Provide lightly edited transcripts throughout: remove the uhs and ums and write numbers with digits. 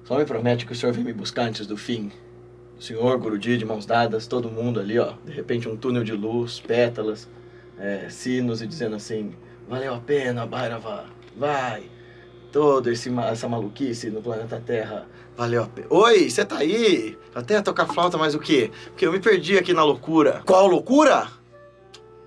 Só me promete que o senhor vem me buscar antes do fim. O senhor, Guruji, de mãos dadas, todo mundo ali, ó. De repente um túnel de luz, pétalas, sinos e dizendo assim: valeu a pena, Bhairava, vai. Toda essa maluquice no planeta Terra valeu a pena. Oi, você tá aí? Até tocar flauta, mas o quê? Porque eu me perdi aqui na loucura. Qual loucura?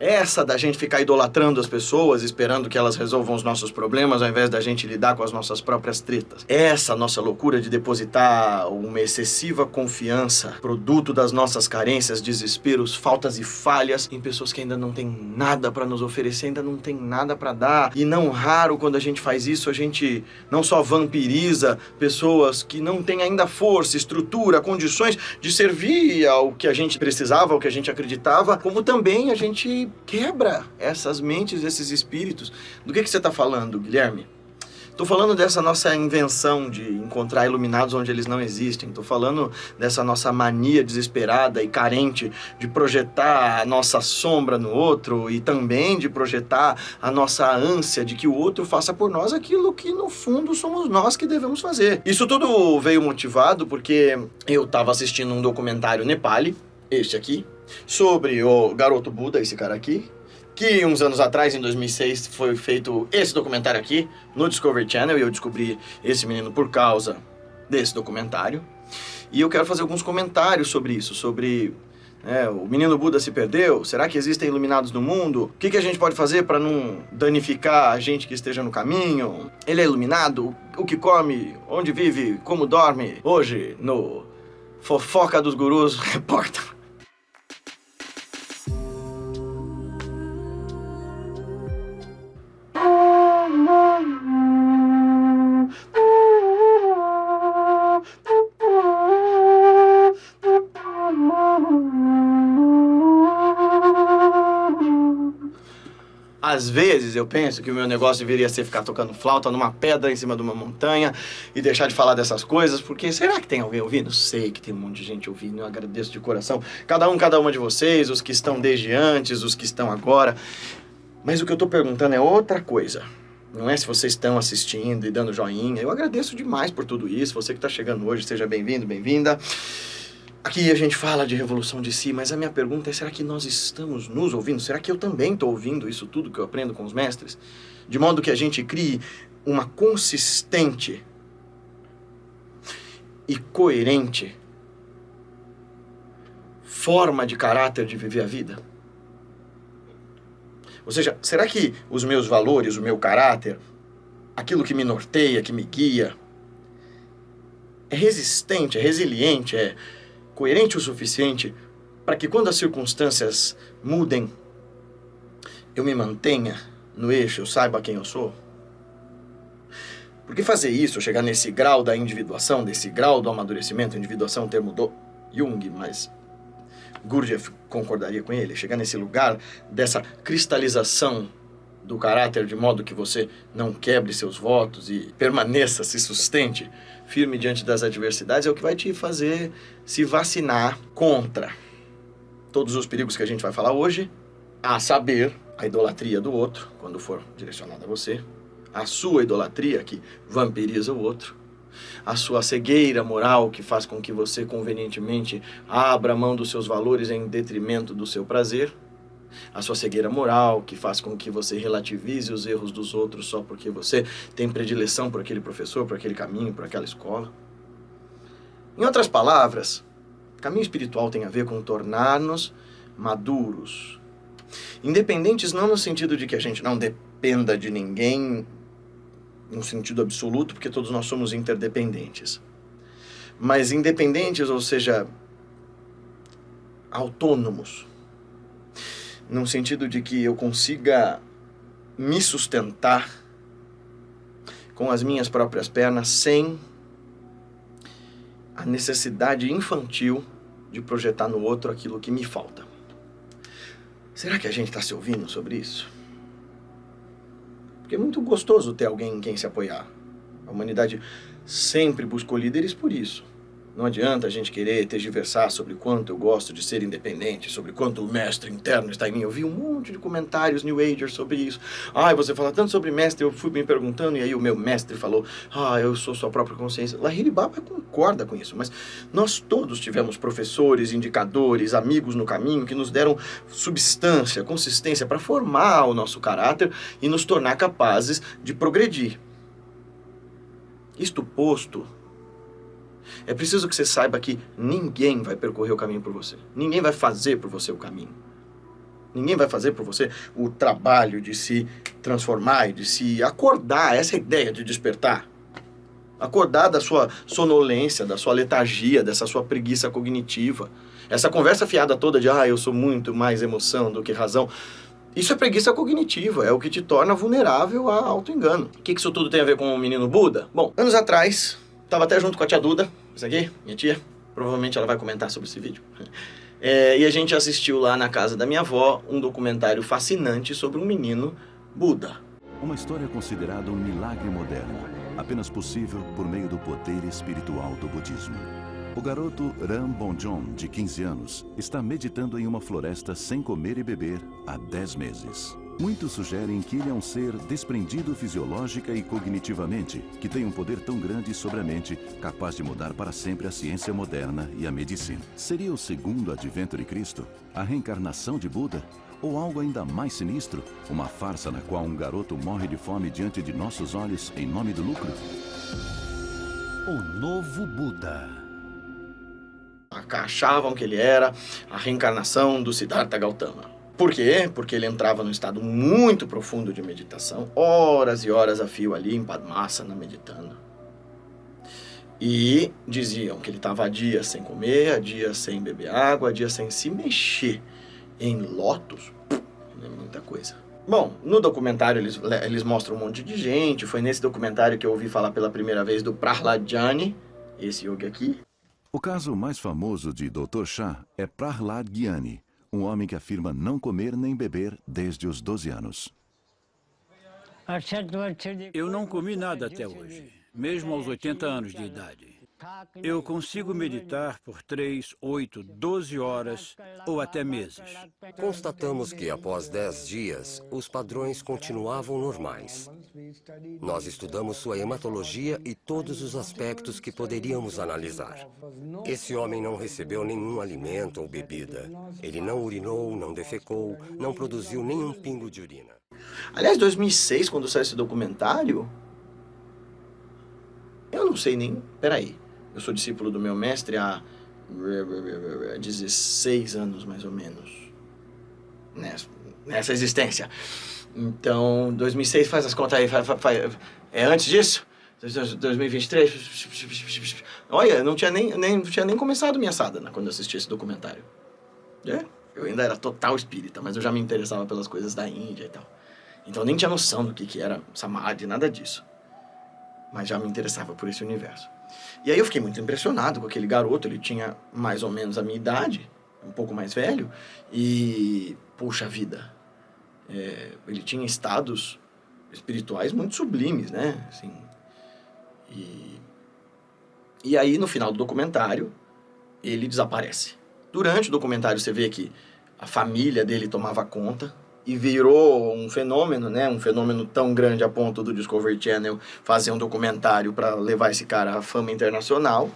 Essa da gente ficar idolatrando as pessoas, esperando que elas resolvam os nossos problemas, ao invés da gente lidar com as nossas próprias tretas. Essa nossa loucura de depositar uma excessiva confiança, produto das nossas carências, desesperos, faltas e falhas, em pessoas que ainda não têm nada pra nos oferecer, ainda não tem nada pra dar. E não raro, quando a gente faz isso, a gente não só vampiriza pessoas que não têm ainda força, estrutura, condições de servir ao que a gente precisava, ao que a gente acreditava, como também a gente quebra essas mentes, esses espíritos. Do que você está falando, Guilherme? Estou falando dessa nossa invenção de encontrar iluminados onde eles não existem. Estou falando dessa nossa mania desesperada e carente de projetar a nossa sombra no outro e também de projetar a nossa ânsia de que o outro faça por nós aquilo que, no fundo, somos nós que devemos fazer. Isso tudo veio motivado porque eu estava assistindo um documentário nepali, este aqui, sobre o garoto Buda, esse cara aqui, que uns anos atrás, em 2006, foi feito esse documentário aqui no Discovery Channel, e eu descobri esse menino por causa desse documentário. E eu quero fazer alguns comentários sobre isso, sobre o menino Buda se perdeu, será que existem iluminados no mundo? O que a gente pode fazer para não danificar a gente que esteja no caminho? Ele é iluminado? O que come? Onde vive? Como dorme? Hoje, no Fofoca dos Gurus, repórter. Às vezes eu penso que o meu negócio deveria ser ficar tocando flauta numa pedra em cima de uma montanha e deixar de falar dessas coisas, porque será que tem alguém ouvindo? Sei que tem um monte de gente ouvindo, eu agradeço de coração. Cada uma de vocês, os que estão desde antes, os que estão agora. Mas o que eu tô perguntando é outra coisa. Não é se vocês estão assistindo e dando joinha. Eu agradeço demais por tudo isso. Você que tá chegando hoje, seja bem-vindo, bem-vinda. Aqui a gente fala de revolução de si, mas a minha pergunta é, será que nós estamos nos ouvindo? Será que eu também estou ouvindo isso tudo que eu aprendo com os mestres? De modo que a gente crie uma consistente e coerente forma de caráter de viver a vida? Ou seja, será que os meus valores, o meu caráter, aquilo que me norteia, que me guia, é resistente, é resiliente, é coerente o suficiente para que quando as circunstâncias mudem, eu me mantenha no eixo, eu saiba quem eu sou? Porque fazer isso, chegar nesse grau da individuação, desse grau do amadurecimento, individuação é um termo do Jung, mas Gurdjieff concordaria com ele, chegar nesse lugar dessa cristalização do caráter de modo que você não quebre seus votos e permaneça, se sustente firme diante das adversidades, é o que vai te fazer se vacinar contra todos os perigos que a gente vai falar hoje, a saber, a idolatria do outro, quando for direcionada a você, a sua idolatria que vampiriza o outro, a sua cegueira moral que faz com que você convenientemente abra mão dos seus valores em detrimento do seu prazer, a sua cegueira moral que faz com que você relativize os erros dos outros só porque você tem predileção por aquele professor, por aquele caminho, por aquela escola. Em outras palavras, caminho espiritual tem a ver com tornar-nos maduros. Independentes não no sentido de que a gente não dependa de ninguém no sentido absoluto, porque todos nós somos interdependentes. Mas independentes, ou seja, autônomos, no sentido de que eu consiga me sustentar com as minhas próprias pernas sem a necessidade infantil de projetar no outro aquilo que me falta. Será que a gente está se ouvindo sobre isso? Porque é muito gostoso ter alguém em quem se apoiar. A humanidade sempre buscou líderes por isso. Não adianta a gente querer tergiversar sobre quanto eu gosto de ser independente, sobre quanto o mestre interno está em mim. Eu vi um monte de comentários New Agers sobre isso. Você fala tanto sobre mestre, eu fui me perguntando, e aí o meu mestre falou, eu sou sua própria consciência. Lahiri Baba concorda com isso, mas nós todos tivemos professores, indicadores, amigos no caminho que nos deram substância, consistência para formar o nosso caráter e nos tornar capazes de progredir. Isto posto, é preciso que você saiba que ninguém vai percorrer o caminho por você. Ninguém vai fazer por você o caminho. Ninguém vai fazer por você o trabalho de se transformar e de se acordar. Essa é a ideia de despertar. Acordar da sua sonolência, da sua letargia, dessa sua preguiça cognitiva. Essa conversa fiada toda de, eu sou muito mais emoção do que razão. Isso é preguiça cognitiva, é o que te torna vulnerável a auto-engano. O que isso tudo tem a ver com o menino Buda? Bom, anos atrás, estava até junto com a tia Duda, isso aqui, minha tia, provavelmente ela vai comentar sobre esse vídeo. E a gente assistiu lá na casa da minha avó um documentário fascinante sobre um menino Buda. Uma história considerada um milagre moderno, apenas possível por meio do poder espiritual do budismo. O garoto Ram Bonjon, de 15 anos, está meditando em uma floresta sem comer e beber há 10 meses. Muitos sugerem que ele é um ser desprendido fisiológica e cognitivamente, que tem um poder tão grande sobre a mente, capaz de mudar para sempre a ciência moderna e a medicina. Seria o segundo advento de Cristo? A reencarnação de Buda? Ou algo ainda mais sinistro? Uma farsa na qual um garoto morre de fome diante de nossos olhos em nome do lucro? O novo Buda. Achavam que ele era a reencarnação do Siddhartha Gautama. Por quê? Porque ele entrava num estado muito profundo de meditação, horas e horas a fio ali em Padmasana meditando. E diziam que ele estava há dias sem comer, há dias sem beber água, há dias sem se mexer. Em lótus, é muita coisa. Bom, no documentário eles mostram um monte de gente. Foi nesse documentário que eu ouvi falar pela primeira vez do Prahlad Gyani, esse yogi aqui. O caso mais famoso de Dr. Shah é Prahlad Gyani, um homem que afirma não comer nem beber desde os 12 anos. Eu não comi nada até hoje, mesmo aos 80 anos de idade. Eu consigo meditar por 3, 8, 12 horas ou até meses. Constatamos que após 10 dias, os padrões continuavam normais. Nós estudamos sua hematologia e todos os aspectos que poderíamos analisar. Esse homem não recebeu nenhum alimento ou bebida. Ele não urinou, não defecou, não produziu nenhum pingo de urina. Aliás, 2006, quando saiu esse documentário, eu não sei nem... Peraí. Eu sou discípulo do meu mestre há 16 anos, mais ou menos, nessa existência. Então, 2006, faz as contas aí, é antes disso? 2023? Olha, não tinha nem começado minha sadhana quando eu assisti esse documentário. Eu ainda era total espírita, mas eu já me interessava pelas coisas da Índia e tal. Então, nem tinha noção do que era samadhi, nada disso. Mas já me interessava por esse universo. E aí eu fiquei muito impressionado com aquele garoto. Ele tinha mais ou menos a minha idade, um pouco mais velho, e, puxa vida, ele tinha estados espirituais muito sublimes, né? Assim, e aí, no final do documentário, ele desaparece. Durante o documentário, você vê que a família dele tomava conta, e virou um fenômeno, né? Um fenômeno tão grande a ponto do Discovery Channel fazer um documentário para levar esse cara à fama internacional.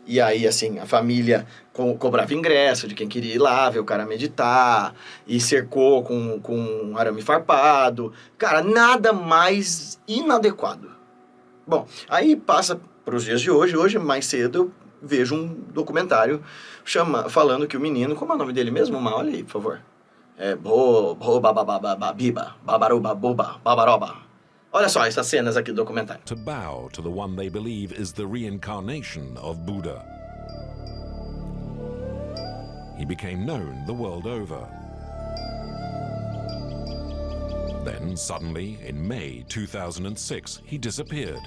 E aí, assim, a família cobrava ingresso de quem queria ir lá ver o cara meditar, e cercou com um arame farpado. Cara, nada mais inadequado. Bom, aí passa para os dias de hoje. Hoje, mais cedo, eu vejo um documentário falando que o menino... Como é o nome dele mesmo? Olha aí, por favor. Babaroba. Olha só essas cenas aqui do documentário. To bow to the one they believe is the reincarnation of Buddha. He became known the world over. Then, suddenly, in May 2006, he disappeared,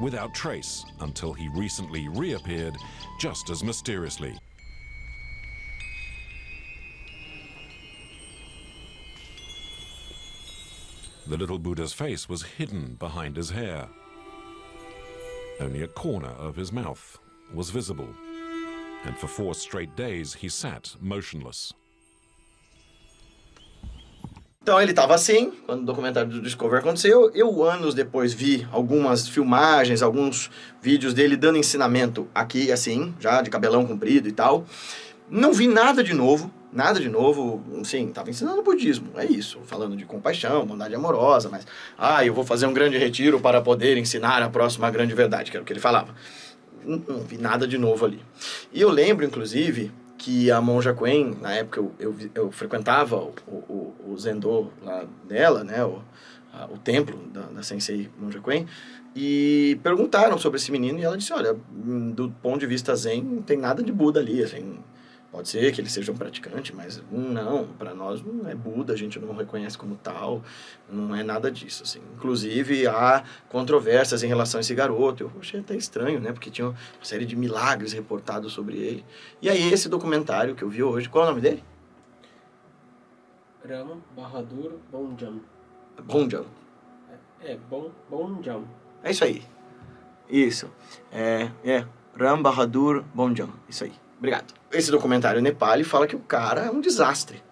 without trace, until he recently reappeared just as mysteriously. The little Buddha's face was hidden behind his hair. Only a corner of his mouth was visible. and for 4 straight days he sat motionless. Então ele estava assim, quando o documentário do Discovery aconteceu. Eu, anos depois, vi algumas filmagens, alguns vídeos dele dando ensinamento aqui, assim, já de cabelão comprido e tal. Não vi nada de novo, assim, estava ensinando budismo, é isso, falando de compaixão, bondade amorosa, mas, eu vou fazer um grande retiro para poder ensinar a próxima grande verdade, que era o que ele falava. Não vi nada de novo ali. E eu lembro, inclusive, que a monja Quen, na época eu frequentava o Zendô lá dela, né, o templo da Sensei Monja Quen, e perguntaram sobre esse menino, e ela disse, olha, do ponto de vista zen, não tem nada de Buda ali, assim, pode ser que ele seja um praticante, mas não, para nós não é Buda, a gente não reconhece como tal, não é nada disso, assim. Inclusive, há controvérsias em relação a esse garoto. Eu achei até estranho, né, porque tinha uma série de milagres reportados sobre ele. E aí, esse documentário que eu vi hoje, qual é o nome dele? Ram Bahadur Bonjam. Bonjam. Bonjam. É isso aí. Isso. Ram Bahadur Bonjam. Isso aí. Obrigado. Esse documentário Nepali fala que o cara é um desastre.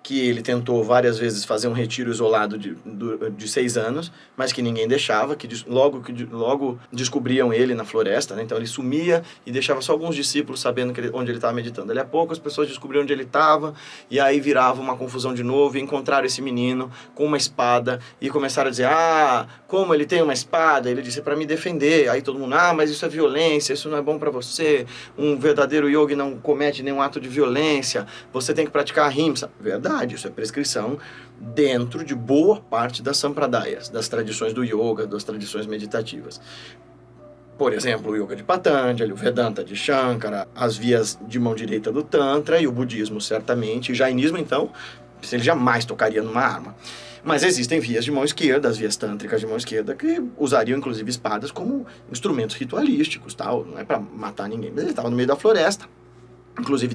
Que ele tentou várias vezes fazer um retiro isolado de 6 anos, mas que ninguém deixava, que logo descobriam ele na floresta, né? Então ele sumia e deixava só alguns discípulos sabendo onde ele estava meditando. Dali a pouco as pessoas descobriam onde ele estava, e aí virava uma confusão de novo, e encontraram esse menino com uma espada, e começaram a dizer, como ele tem uma espada? Ele disse, para me defender. Aí todo mundo, mas isso é violência, isso não é bom para você, um verdadeiro yogi não comete nenhum ato de violência, você tem que praticar ahimsa. Verdade. Isso é prescrição dentro de boa parte das sampradayas, das tradições do yoga, das tradições meditativas. Por exemplo, o yoga de Patanjali, o Vedanta de Shankara, as vias de mão direita do Tantra e o budismo, certamente. O jainismo, então, ele jamais tocaria numa arma. Mas existem vias de mão esquerda, as vias tântricas de mão esquerda, que usariam, inclusive, espadas como instrumentos ritualísticos, tal. Não é para matar ninguém, mas ele estava no meio da floresta. Inclusive,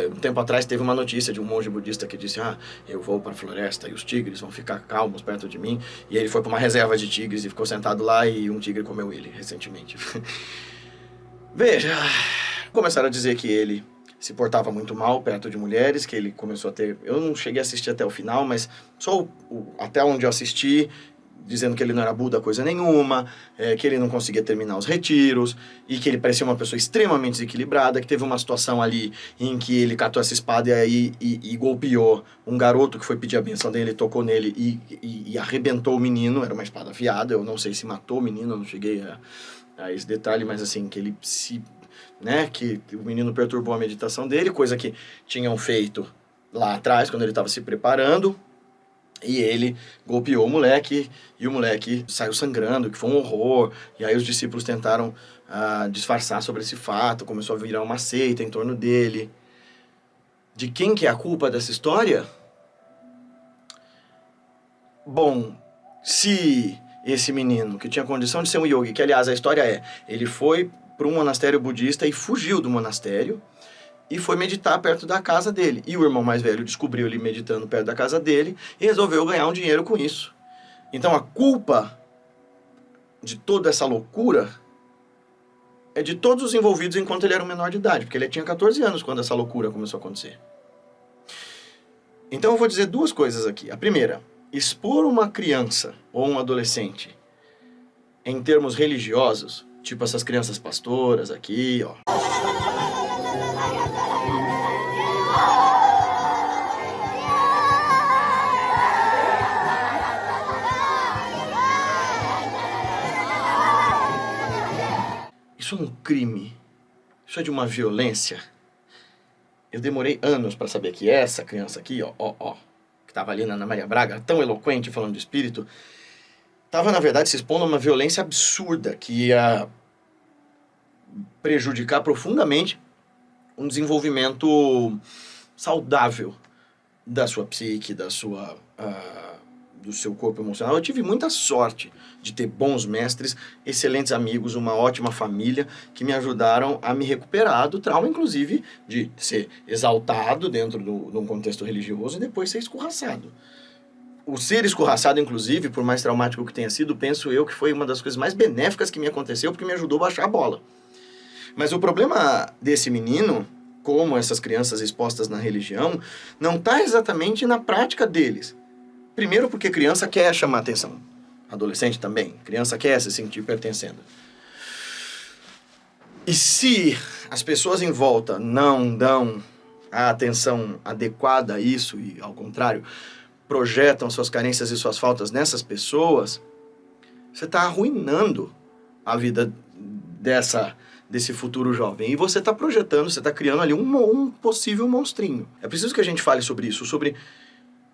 um tempo atrás, teve uma notícia de um monge budista que disse, eu vou para a floresta e os tigres vão ficar calmos perto de mim. E ele foi para uma reserva de tigres e ficou sentado lá e um tigre comeu ele recentemente. Veja, começaram a dizer que ele se portava muito mal perto de mulheres, que ele começou a ter... Eu não cheguei a assistir até o final, mas só até onde eu assisti... dizendo que ele não era Buda coisa nenhuma, que ele não conseguia terminar os retiros, e que ele parecia uma pessoa extremamente desequilibrada, que teve uma situação ali em que ele catou essa espada e golpeou um garoto que foi pedir a benção dele, tocou nele e arrebentou o menino, era uma espada afiada, eu não sei se matou o menino, eu não cheguei a esse detalhe, mas assim, que ele que o menino perturbou a meditação dele, coisa que tinham feito lá atrás, quando ele estava se preparando. E ele golpeou o moleque, e o moleque saiu sangrando, que foi um horror. E aí os discípulos tentaram disfarçar sobre esse fato, começou a virar uma seita em torno dele. De quem que é a culpa dessa história? Bom, se esse menino, que tinha condição de ser um yogi, que aliás a história ele foi para um monastério budista e fugiu do monastério, e foi meditar perto da casa dele. E o irmão mais velho descobriu ele meditando perto da casa dele e resolveu ganhar um dinheiro com isso. Então a culpa de toda essa loucura é de todos os envolvidos enquanto ele era um menor de idade, porque ele tinha 14 anos quando essa loucura começou a acontecer. Então eu vou dizer 2 coisas aqui. A primeira, expor uma criança ou um adolescente em termos religiosos, tipo essas crianças pastoras aqui, Isso é um crime. Isso é de uma violência. Eu demorei anos para saber que essa criança aqui, que estava ali na Ana Maria Braga, tão eloquente falando de espírito, estava, na verdade, se expondo a uma violência absurda que ia prejudicar profundamente um desenvolvimento saudável da sua psique, do seu corpo emocional. Eu tive muita sorte de ter bons mestres, excelentes amigos, uma ótima família que me ajudaram a me recuperar do trauma, inclusive de ser exaltado dentro de um contexto religioso e depois ser escorraçado. O ser escorraçado, inclusive, por mais traumático que tenha sido, penso eu que foi uma das coisas mais benéficas que me aconteceu, porque me ajudou a baixar a bola. Mas o problema desse menino, como essas crianças expostas na religião, não está exatamente na prática deles. Primeiro porque criança quer chamar atenção. Adolescente também. Criança quer se sentir pertencendo. E se as pessoas em volta não dão a atenção adequada a isso e, ao contrário, projetam suas carências e suas faltas nessas pessoas, você está arruinando a vida desse futuro jovem. E você está projetando, você está criando ali um possível monstrinho. É preciso que a gente fale sobre isso, sobre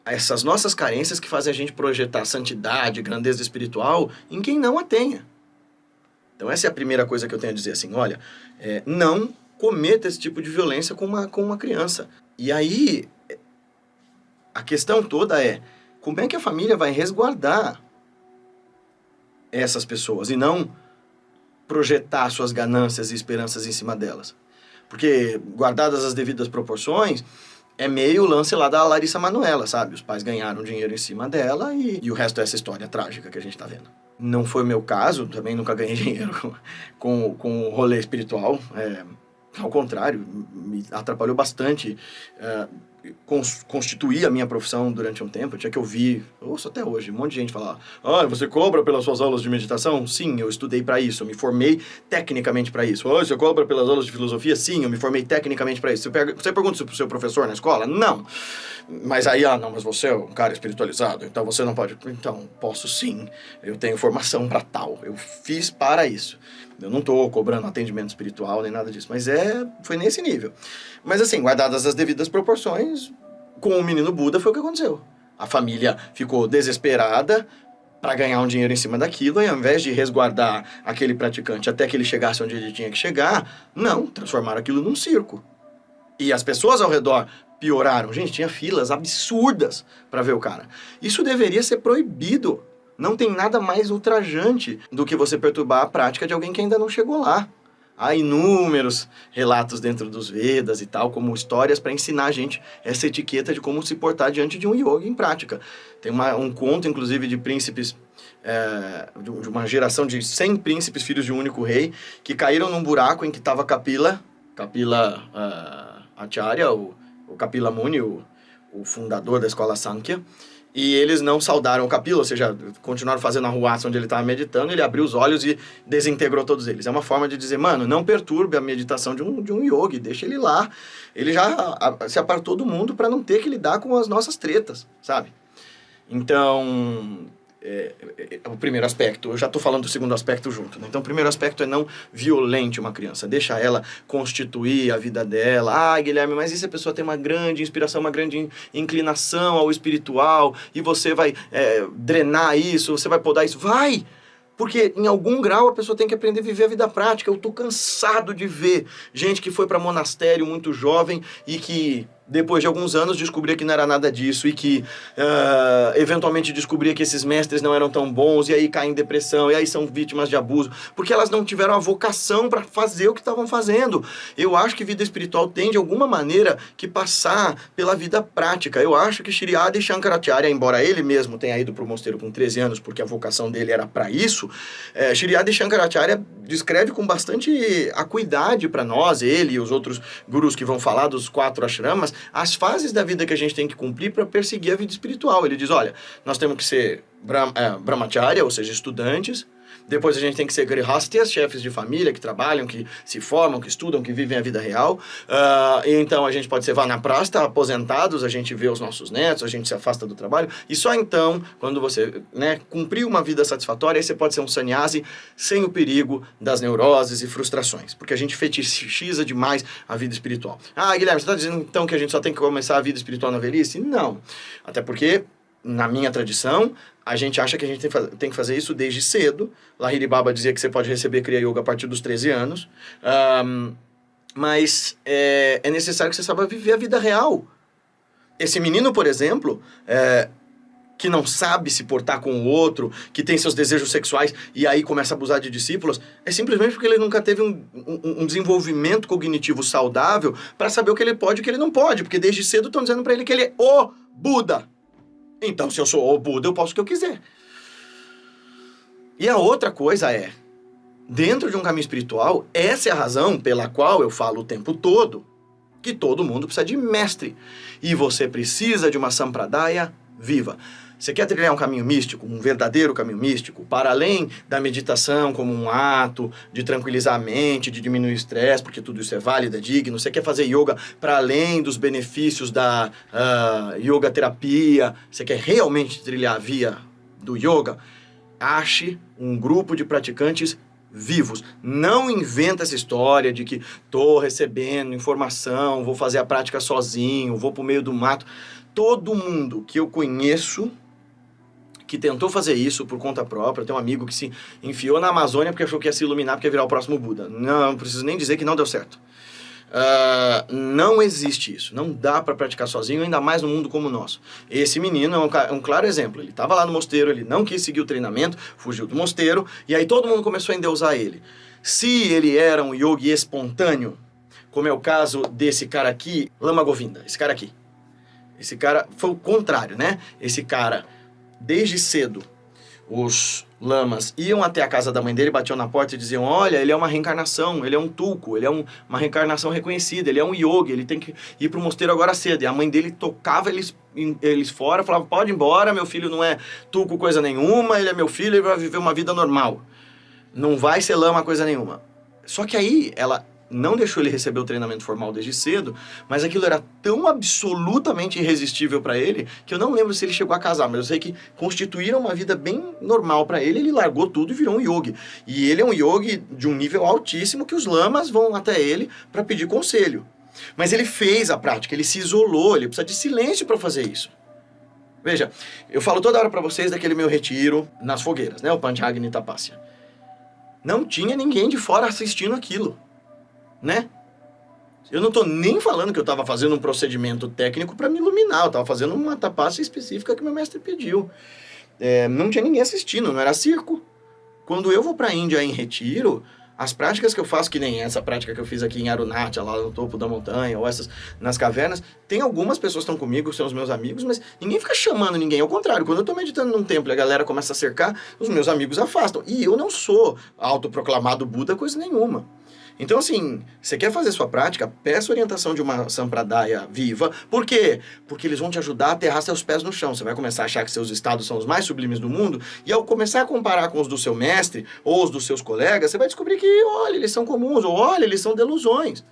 essas nossas carências que fazem a gente projetar santidade, grandeza espiritual em quem não a tenha. Então essa é a primeira coisa que eu tenho a dizer, assim, olha, não cometa esse tipo de violência com uma criança. E aí, a questão toda é, como é que a família vai resguardar essas pessoas e não projetar suas ganâncias e esperanças em cima delas? Porque, guardadas as devidas proporções, é meio o lance lá da Larissa Manoela, sabe? Os pais ganharam dinheiro em cima dela e o resto é essa história trágica que a gente tá vendo. Não foi o meu caso, também nunca ganhei dinheiro com o rolê espiritual. Ao contrário, me atrapalhou bastante constituir a minha profissão durante um tempo. Eu tinha que ouvir, eu ouço até hoje, um monte de gente falar: você cobra pelas suas aulas de meditação? Sim, eu estudei para isso, eu me formei tecnicamente para isso. Você cobra pelas aulas de filosofia? Sim, eu me formei tecnicamente para isso. Você pergunta isso pro seu professor na escola? Não. Mas aí, não, mas você é um cara espiritualizado, então você não pode. Então, posso sim, eu tenho formação para tal, eu fiz para isso. Eu não tô cobrando atendimento espiritual nem nada disso, mas foi nesse nível. Mas assim, guardadas as devidas proporções, com o menino Buda foi o que aconteceu. A família ficou desesperada para ganhar um dinheiro em cima daquilo, e ao invés de resguardar aquele praticante até que ele chegasse onde ele tinha que chegar, não, transformaram aquilo num circo. E as pessoas ao redor pioraram. Gente, tinha filas absurdas para ver o cara. Isso deveria ser proibido. Não tem nada mais ultrajante do que você perturbar a prática de alguém que ainda não chegou lá. Há inúmeros relatos dentro dos Vedas e tal, como histórias para ensinar a gente essa etiqueta de como se portar diante de um yoga em prática. Tem um conto, inclusive, de príncipes, de uma geração de 100 príncipes, filhos de um único rei, que caíram num buraco em que estava Kapila Acharya, o Kapila Muni, o fundador da escola Sankhya. E eles não saudaram o Kapila, ou seja, continuaram fazendo a arruaça onde ele estava meditando, ele abriu os olhos e desintegrou todos eles. É uma forma de dizer, mano, não perturbe a meditação de um yogi, deixa ele lá. Ele já se apartou do mundo para não ter que lidar com as nossas tretas, sabe? Então, o primeiro aspecto, eu já estou falando do segundo aspecto junto, né? Então, o primeiro aspecto é não violente uma criança, deixa ela constituir a vida dela. Guilherme, mas e se a pessoa tem uma grande inspiração, uma grande inclinação ao espiritual, e você vai drenar isso, você vai podar isso? Vai! Porque em algum grau a pessoa tem que aprender a viver a vida prática. Eu tô cansado de ver gente que foi para monastério muito jovem e que depois de alguns anos descobria que não era nada disso e que eventualmente descobria que esses mestres não eram tão bons e aí caem em depressão e aí são vítimas de abuso porque elas não tiveram a vocação para fazer o que estavam fazendo. Eu acho que vida espiritual tem de alguma maneira que passar pela vida prática. Eu acho que Shri Adi Shankaracharya, embora ele mesmo tenha ido para o mosteiro com 13 anos porque a vocação dele era para isso, Shri Adi Shankaracharya descreve com bastante acuidade para nós, ele e os outros gurus que vão falar dos 4 ashramas, as fases da vida que a gente tem que cumprir para perseguir a vida espiritual. Ele diz, olha, nós temos que ser brahmacharya, ou seja, estudantes. Depois a gente tem que ser grihastyas, chefes de família que trabalham, que se formam, que estudam, que vivem a vida real. Então a gente pode ser vanaprastha, aposentados, a gente vê os nossos netos, a gente se afasta do trabalho. E só então, quando você cumprir uma vida satisfatória, aí você pode ser um sannyasi sem o perigo das neuroses e frustrações. Porque a gente fetichiza demais a vida espiritual. Guilherme, você está dizendo então que a gente só tem que começar a vida espiritual na velhice? Não. Até porque, na minha tradição, a gente acha que a gente tem que fazer isso desde cedo. Lahiri Baba dizia que você pode receber Kriya Yoga a partir dos 13 anos. Mas é necessário que você saiba viver a vida real. Esse menino, por exemplo, que não sabe se portar com o outro, que tem seus desejos sexuais e aí começa a abusar de discípulos, é simplesmente porque ele nunca teve um desenvolvimento cognitivo saudável para saber o que ele pode e o que ele não pode. Porque desde cedo estão dizendo para ele que ele é o Buda. Então, se eu sou o Buda, eu posso o que eu quiser. E a outra coisa dentro de um caminho espiritual, essa é a razão pela qual eu falo o tempo todo que todo mundo precisa de mestre. E você precisa de uma sampradaya viva. Você quer trilhar um caminho místico, um verdadeiro caminho místico, para além da meditação como um ato de tranquilizar a mente, de diminuir o estresse, porque tudo isso é válido, é digno. Você quer fazer yoga para além dos benefícios da yoga terapia. Você quer realmente trilhar a via do yoga? Ache um grupo de praticantes vivos. Não inventa essa história de que estou recebendo informação, vou fazer a prática sozinho, vou para o meio do mato. Todo mundo que eu conheço que tentou fazer isso por conta própria, eu tenho um amigo que se enfiou na Amazônia porque achou que ia se iluminar porque ia virar o próximo Buda. Não preciso nem dizer que não deu certo. Não existe isso. Não dá para praticar sozinho, ainda mais num mundo como o nosso. Esse menino é um claro exemplo. Ele estava lá no mosteiro, ele não quis seguir o treinamento, fugiu do mosteiro, e aí todo mundo começou a endeusar ele. Se ele era um yogi espontâneo, como é o caso desse cara aqui, Lama Govinda, esse cara aqui. Esse cara foi o contrário, né? Esse cara, desde cedo, os lamas iam até a casa da mãe dele, batiam na porta e diziam: olha, ele é uma reencarnação, ele é um tulku, ele é uma reencarnação reconhecida, ele é um yogi, ele tem que ir para o mosteiro agora cedo. E a mãe dele tocava eles fora, falava: pode ir embora, meu filho não é tulku coisa nenhuma, ele é meu filho, ele vai viver uma vida normal. Não vai ser lama coisa nenhuma. Só que aí ela não deixou ele receber o treinamento formal desde cedo, mas aquilo era tão absolutamente irresistível para ele, que eu não lembro se ele chegou a casar, mas eu sei que constituíram uma vida bem normal para ele, ele largou tudo e virou um yogi. E ele é um yogi de um nível altíssimo que os lamas vão até ele para pedir conselho. Mas ele fez a prática, ele se isolou, ele precisa de silêncio para fazer isso. Veja, eu falo toda hora para vocês daquele meu retiro nas fogueiras, né, o Panchagni Tapasya. Não tinha ninguém de fora assistindo aquilo, né? Eu não tô nem falando que eu tava fazendo um procedimento técnico para me iluminar, eu tava fazendo uma tapasya específica que meu mestre pediu. Não tinha ninguém assistindo, não era circo. Quando eu vou pra Índia em retiro, as práticas que eu faço, que nem essa prática que eu fiz aqui em Arunachal, lá no topo da montanha, ou essas nas cavernas, tem algumas pessoas que estão comigo, que são os meus amigos, mas ninguém fica chamando ninguém. Ao contrário, quando eu tô meditando num templo e a galera começa a cercar, os meus amigos afastam. E eu não sou autoproclamado Buda, coisa nenhuma. Então, assim, você quer fazer sua prática, peça orientação de uma sampradaya viva. Por quê? Porque eles vão te ajudar a aterrar seus pés no chão. Você vai começar a achar que seus estados são os mais sublimes do mundo, e ao começar a comparar com os do seu mestre ou os dos seus colegas, você vai descobrir que, olha, eles são comuns, ou olha, eles são delusões.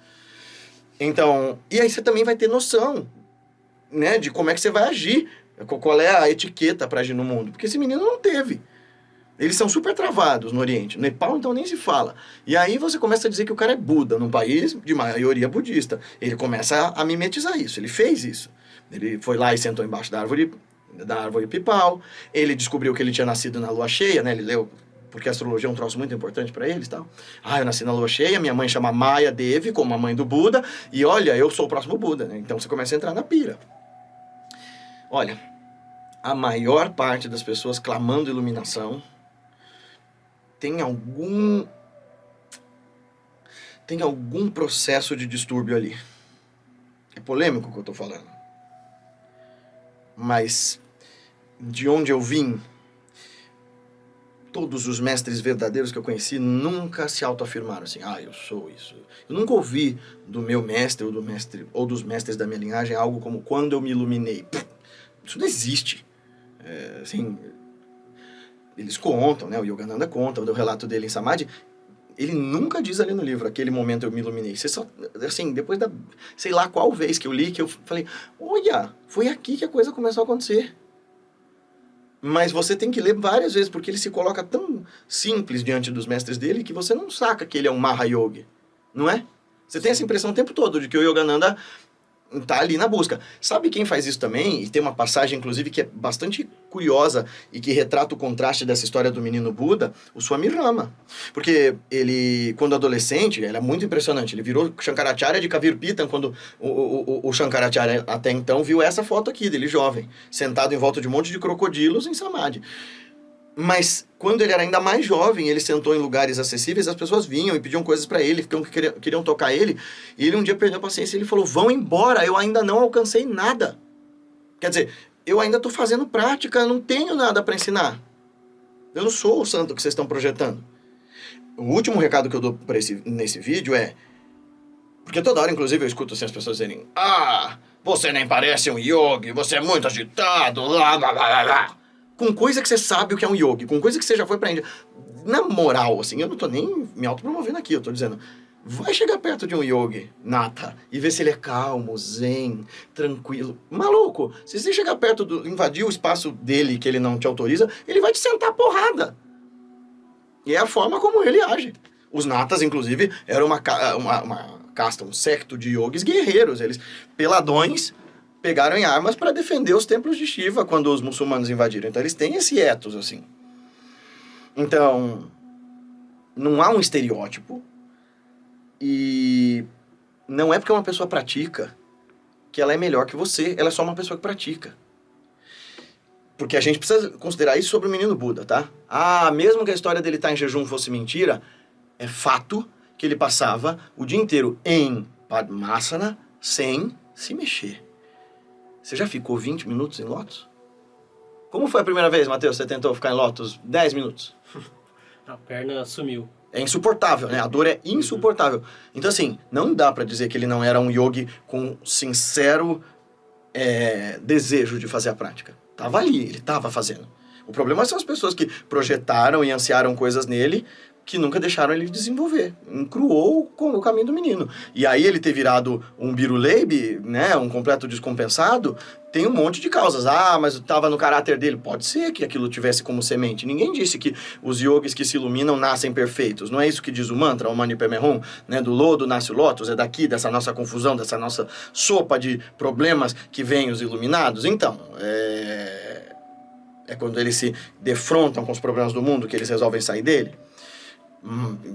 Então, e aí você também vai ter noção, né, de como é que você vai agir, qual é a etiqueta para agir no mundo. Porque esse menino não teve. Eles são super travados no Oriente. No Nepal, então, nem se fala. E aí você começa a dizer que o cara é Buda, num país de maioria budista. Ele começa a mimetizar isso. Ele fez isso. Ele foi lá e sentou embaixo da árvore pipal. Ele descobriu que ele tinha nascido na lua cheia, né? Ele leu, porque a astrologia é um troço muito importante para eles e tal. Eu nasci na lua cheia, minha mãe chama Maya Devi, como a mãe do Buda. E olha, eu sou o próximo Buda, né? Então você começa a entrar na pira. Olha, a maior parte das pessoas clamando iluminação tem algum processo de distúrbio ali. É polêmico o que eu estou falando. Mas, de onde eu vim, todos os mestres verdadeiros que eu conheci nunca se autoafirmaram assim: eu sou isso. Eu nunca ouvi do meu mestre ou dos mestres da minha linhagem algo como: quando eu me iluminei. Isso não existe. Assim, eles contam, né? O Yogananda conta, o relato dele em Samadhi, ele nunca diz ali no livro: aquele momento eu me iluminei. Você só, assim, depois da, sei lá qual vez que eu li, que eu falei: olha, foi aqui que a coisa começou a acontecer. Mas você tem que ler várias vezes, porque ele se coloca tão simples diante dos mestres dele que você não saca que ele é um Mahayogi, não é? Você tem essa impressão o tempo todo de que o Yogananda tá ali na busca. Sabe quem faz isso também? E tem uma passagem, inclusive, que é bastante curiosa e que retrata o contraste dessa história do menino Buda, o Swami Rama. Porque ele, quando adolescente, ele é muito impressionante. Ele virou Shankaracharya de Kavirpitan, quando o Shankaracharya até então viu essa foto aqui dele, jovem, sentado em volta de um monte de crocodilos em Samadhi. Mas quando ele era ainda mais jovem, ele sentou em lugares acessíveis, as pessoas vinham e pediam coisas para ele, queriam tocar ele, e ele um dia perdeu a paciência e ele falou: vão embora, eu ainda não alcancei nada. Quer dizer, eu ainda estou fazendo prática, eu não tenho nada para ensinar. Eu não sou o santo que vocês estão projetando. o último recado que eu dou nesse vídeo é... Porque toda hora, inclusive, eu escuto assim, as pessoas dizerem: ah, você nem parece um yogi, você é muito agitado, blá, blá, blá, blá. Com coisa que você sabe o que é um yogi, com coisa que você já foi pra Índia. Na moral, assim, eu não tô nem me autopromovendo aqui, eu tô dizendo... Vai chegar perto de um yogi, nata, e ver se ele é calmo, zen, tranquilo. Maluco, se você chegar perto invadir o espaço dele que ele não te autoriza, ele vai te sentar a porrada. E é a forma como ele age. Os natas, inclusive, eram uma casta, um secto de yogis guerreiros. Eles, peladões, pegaram em armas para defender os templos de Shiva quando os muçulmanos invadiram. Então eles têm esse ethos, assim. Então, não há um estereótipo. E não é porque uma pessoa pratica que ela é melhor que você, ela é só uma pessoa que pratica. Porque a gente precisa considerar isso sobre o menino Buda, tá? Ah, mesmo que a história dele estar em jejum fosse mentira, é fato que ele passava o dia inteiro em Padmasana sem se mexer. Você já ficou 20 minutos em lótus? Como foi a primeira vez, Matheus, você tentou ficar em lótus 10 minutos? A perna sumiu. É insuportável, né? A dor é insuportável. Então, assim, não dá pra dizer que ele não era um yogi com sincero desejo de fazer a prática. Tava ali, ele tava fazendo. O problema são as pessoas que projetaram e ansiaram coisas nele que nunca deixaram ele desenvolver. Encruou com o caminho do menino. E aí ele ter virado um biruleibe, né, um completo descompensado, tem um monte de causas. Ah, mas estava no caráter dele. Pode ser que aquilo tivesse como semente. Ninguém disse que os yogis que se iluminam nascem perfeitos. Não é isso que diz o mantra, o Mani Padme Hum, né? Do lodo nasce o lótus, é daqui, dessa nossa confusão, dessa nossa sopa de problemas que vêm os iluminados. Então, é quando eles se defrontam com os problemas do mundo que eles resolvem sair dele.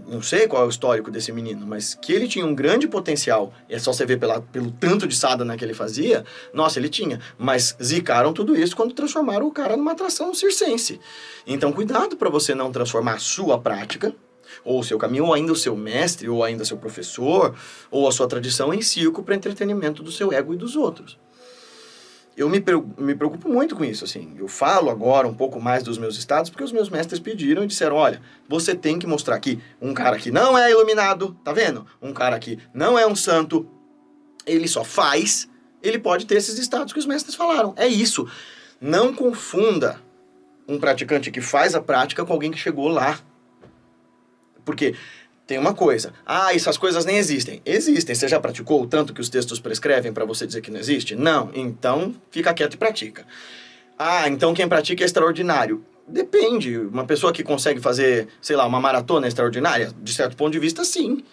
Não sei qual é o histórico desse menino, mas que ele tinha um grande potencial, é só você ver pelo tanto de sadhana que ele fazia, nossa, ele tinha, mas zicaram tudo isso quando transformaram o cara numa atração circense. Então cuidado para você não transformar a sua prática, ou o seu caminho, ou ainda o seu mestre, ou ainda seu professor, ou a sua tradição em circo para entretenimento do seu ego e dos outros. Eu me preocupo muito com isso, assim. Eu falo agora um pouco mais dos meus estados, porque os meus mestres pediram e disseram, olha, você tem que mostrar aqui um cara que não é iluminado, tá vendo? Um cara que não é um santo, ele só faz, ele pode ter esses estados que os mestres falaram. É isso. Não confunda um praticante que faz a prática com alguém que chegou lá. Porque... tem uma coisa, essas coisas nem existem. Existem, você já praticou o tanto que os textos prescrevem para você dizer que não existe? Não, então fica quieto e pratica. Então quem pratica é extraordinário. Depende, uma pessoa que consegue fazer, sei lá, uma maratona extraordinária, de certo ponto de vista, sim.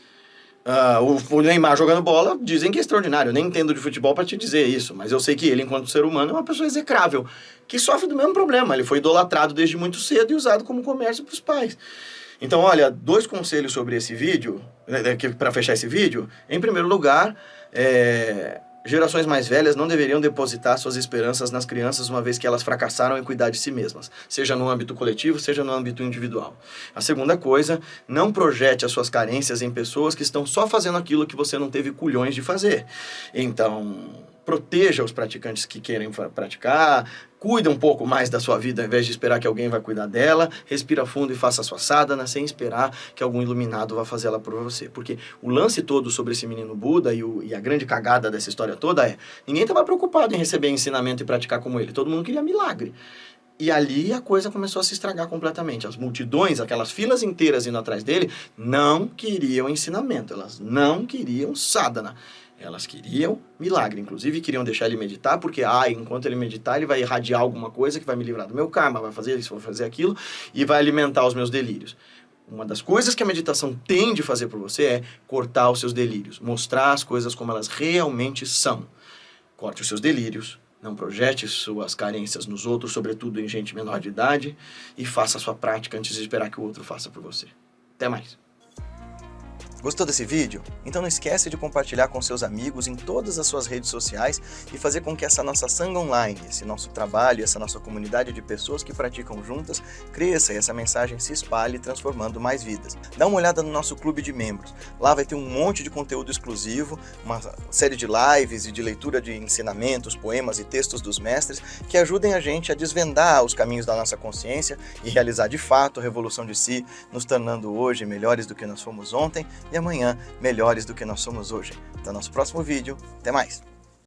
O Neymar jogando bola, dizem que é extraordinário. Eu nem entendo de futebol para te dizer isso, mas eu sei que ele, enquanto ser humano, é uma pessoa execrável, que sofre do mesmo problema. Ele foi idolatrado desde muito cedo e usado como comércio para os pais. Então, olha, 2 conselhos sobre esse vídeo, para fechar esse vídeo. Em primeiro lugar, gerações mais velhas não deveriam depositar suas esperanças nas crianças uma vez que elas fracassaram em cuidar de si mesmas, seja no âmbito coletivo, seja no âmbito individual. A segunda coisa, não projete as suas carências em pessoas que estão só fazendo aquilo que você não teve culhões de fazer. Então... proteja os praticantes que querem praticar, cuida um pouco mais da sua vida ao invés de esperar que alguém vai cuidar dela, respira fundo e faça a sua sadhana sem esperar que algum iluminado vá fazer ela por você. Porque o lance todo sobre esse menino Buda e a grande cagada dessa história toda é, ninguém estava preocupado em receber ensinamento e praticar como ele, todo mundo queria milagre. E ali a coisa começou a se estragar completamente. As multidões, aquelas filas inteiras indo atrás dele, não queriam ensinamento, elas não queriam sadhana. Elas queriam milagre, inclusive queriam deixar ele meditar, porque, enquanto ele meditar, ele vai irradiar alguma coisa que vai me livrar do meu karma, vai fazer isso, vai fazer aquilo, e vai alimentar os meus delírios. Uma das coisas que a meditação tem de fazer por você é cortar os seus delírios, mostrar as coisas como elas realmente são. Corte os seus delírios, não projete suas carências nos outros, sobretudo em gente menor de idade, e faça a sua prática antes de esperar que o outro faça por você. Até mais. Gostou desse vídeo? Então não esquece de compartilhar com seus amigos em todas as suas redes sociais e fazer com que essa nossa Sangha Online, esse nosso trabalho, essa nossa comunidade de pessoas que praticam juntas, cresça e essa mensagem se espalhe, transformando mais vidas. Dá uma olhada no nosso clube de membros. Lá vai ter um monte de conteúdo exclusivo, uma série de lives e de leitura de ensinamentos, poemas e textos dos mestres que ajudem a gente a desvendar os caminhos da nossa consciência e realizar de fato a revolução de si, nos tornando hoje melhores do que nós fomos ontem e amanhã melhores do que nós somos hoje. Até o nosso próximo vídeo. Até mais!